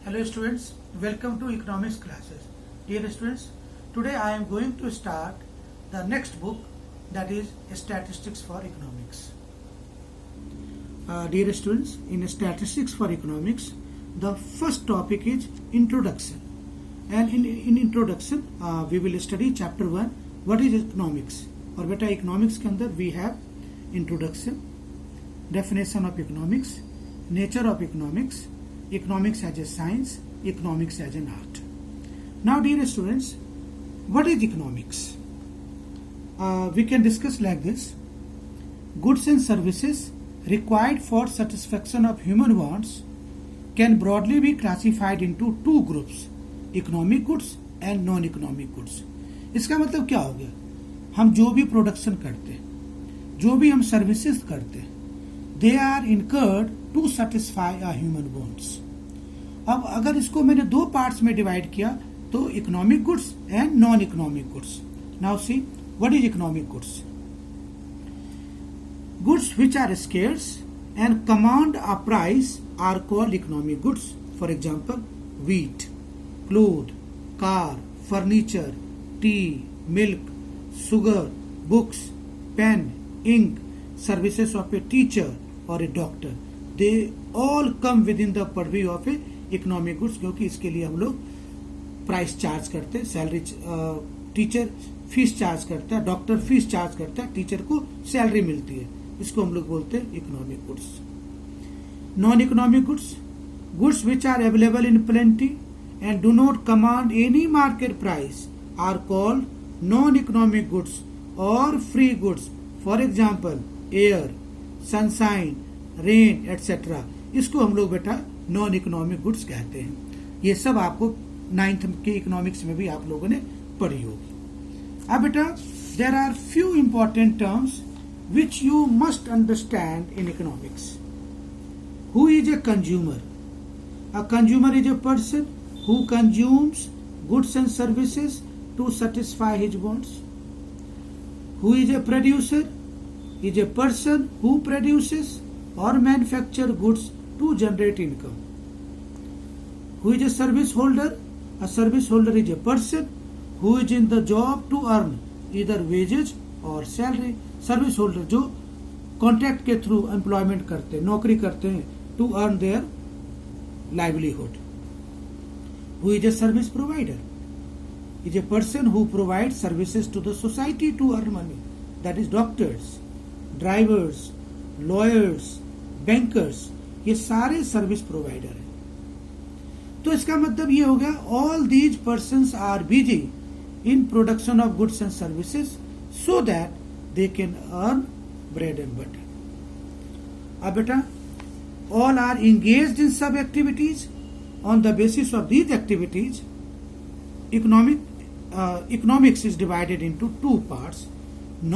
Hello students, welcome to economics classes. Dear students, today I am going to start the next book, that is Statistics for Economics. Dear students, in Statistics for Economics, the first topic is Introduction. And in Introduction, we will study Chapter 1, what is Economics. और बेटा Economics के अंदर we have Introduction, Definition of Economics, Nature of Economics, Economics as a science, economics as an art. Now dear students, what is economics? We can discuss like this. Goods and services required for satisfaction of human wants can broadly be classified into two groups, economic goods and non-economic goods. इसका मतलब क्या हो गया? हम जो भी production करते हैं, जो भी हम सर्विसेज करते हैं, they are incurred to satisfy a human wants. अब अगर इसको मैंने दो पार्ट्स में डिवाइड किया तो economic goods and non economic goods. Now see what is economic goods. Goods which are scarce and command a price are called economic goods. For example, wheat, clothes, car, furniture, tea, milk, sugar, books, pen, ink, services of a teacher or a doctor. They all come within the purview of a economic goods, क्योंकि इसके लिए हम लोग price charge करते हैं. Salary, teacher fees charge करता है, doctor fees charge करता है, टीचर को सैलरी मिलती है. इसको हम लोग बोलते हैं economic goods. Non economic goods, goods which are available in plenty and do not command any market price are called non economic goods और free goods. For example air, sunshine, rain etcetera. इसको हम लोग बेटा non economic goods कहते हैं. ये सब आपको 9th के इकोनॉमिक्स में भी आप लोगों ने पढ़ी होगी. अब बेटा there are few important terms which you must understand in economics. Who is a consumer? A consumer is a person who consumes goods and services to satisfy his wants. Who is a producer? Is a person who produces or manufacture goods to generate income. Who is a service holder? A service holder is a person who is in the job to earn either wages और salary. Service holder जो contract के through employment करते हैं, नौकरी करते हैं, to earn their livelihood. Who is a service provider? Is a person who provide services to the society to earn money. That is doctors, drivers, lawyers, bankers. ये सारे service provider हैं. तो इसका मतलब ये हो गया all these persons are busy in production of goods and services so that they can earn bread and butter. अब बेटा all are engaged in sub activities. On the basis of these activities, economics is divided into two parts,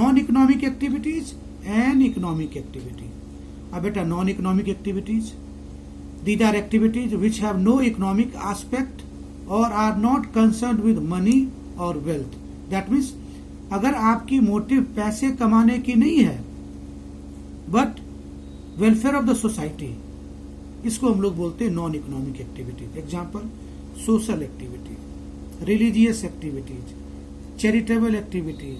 non-economic activities and economic activity. अब बेटा non-economic activities, these are activities which have no economic aspect or are not concerned with money or wealth. That means अगर आपकी motive पैसे कमाने की नहीं है but welfare of the society, इसको हम लोग बोलते हैं non economic activities. Example social activities, religious activities, charitable activities,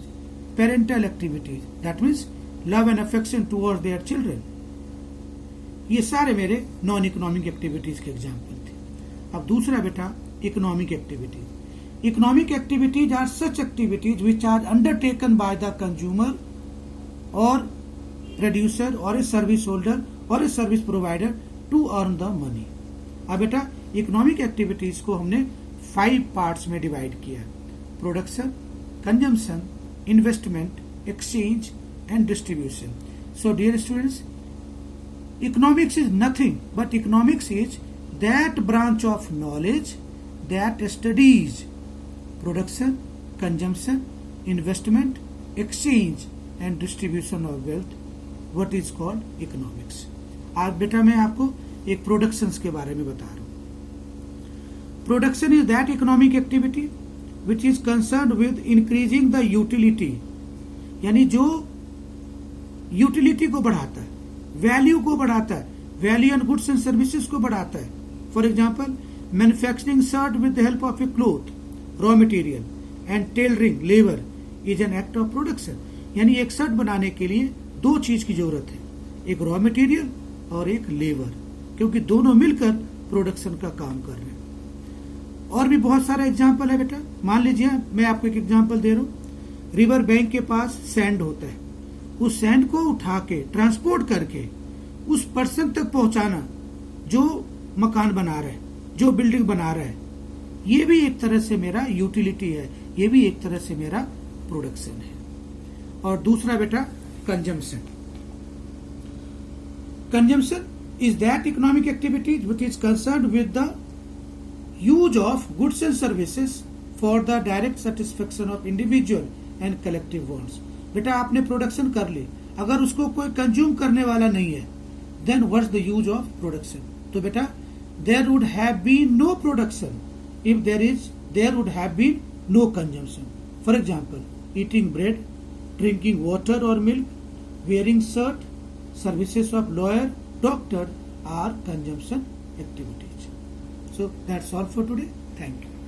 parental activities. That means love and affection towards their children. ये सारे मेरे नॉन इकोनॉमिक एक्टिविटीज के एग्जाम्पल थे. अब दूसरा बेटा economic activities. Economic activities are such activities which are undertaken by the consumer or producer or a service holder or a service provider to earn the money. अब बेटा economic activities को हमने 5 parts में divide किया: production, consumption, investment, exchange and distribution. So dear students, economics is nothing but economics is that branch of knowledge that studies production, consumption, investment, exchange and distribution of wealth. What is called economics. आज बेटा मैं आपको एक productions के बारे में बता रहा हूँ. Production is that economic activity which is concerned with increasing the utility, यानी जो यूटिलिटी को बढ़ाता है, वैल्यू को बढ़ाता है, value and goods and services को बढ़ाता है. For example Manufacturing shirt with the help of a cloth, raw material and tailoring labor is an act of production. यानी एक शर्ट बनाने के लिए दो चीज की जरूरत है, एक रॉ मटेरियल और एक लेबर, क्योंकि दोनों मिलकर प्रोडक्शन का काम कर रहे हैं. और भी बहुत सारा एग्जाम्पल है बेटा. मान लीजिए मैं आपको एक एग्जाम्पल दे रहा हूँ. रिवर बैंक के पास सैंड होता है, उस सैंड को उठा के ट्रांसपोर्ट करके उस पर्सन तक पहुंचाना जो मकान बना रहा है, जो बिल्डिंग बना रहा है, ये भी एक तरह से मेरा यूटिलिटी है, ये भी एक तरह से मेरा प्रोडक्शन है. और दूसरा बेटा consumption. Consumption is that economic activity which is concern with the use of goods and services for the direct satisfaction of individual and collective wants. बेटा आपने प्रोडक्शन कर ली, अगर उसको कोई कंज्यूम करने वाला नहीं है, then what's the use of production. तो बेटा there would have been no production if there would have been no consumption. For example, eating bread, drinking water or milk, wearing shirt, services of lawyer, doctor are consumption activities. So that's all for today. Thank you.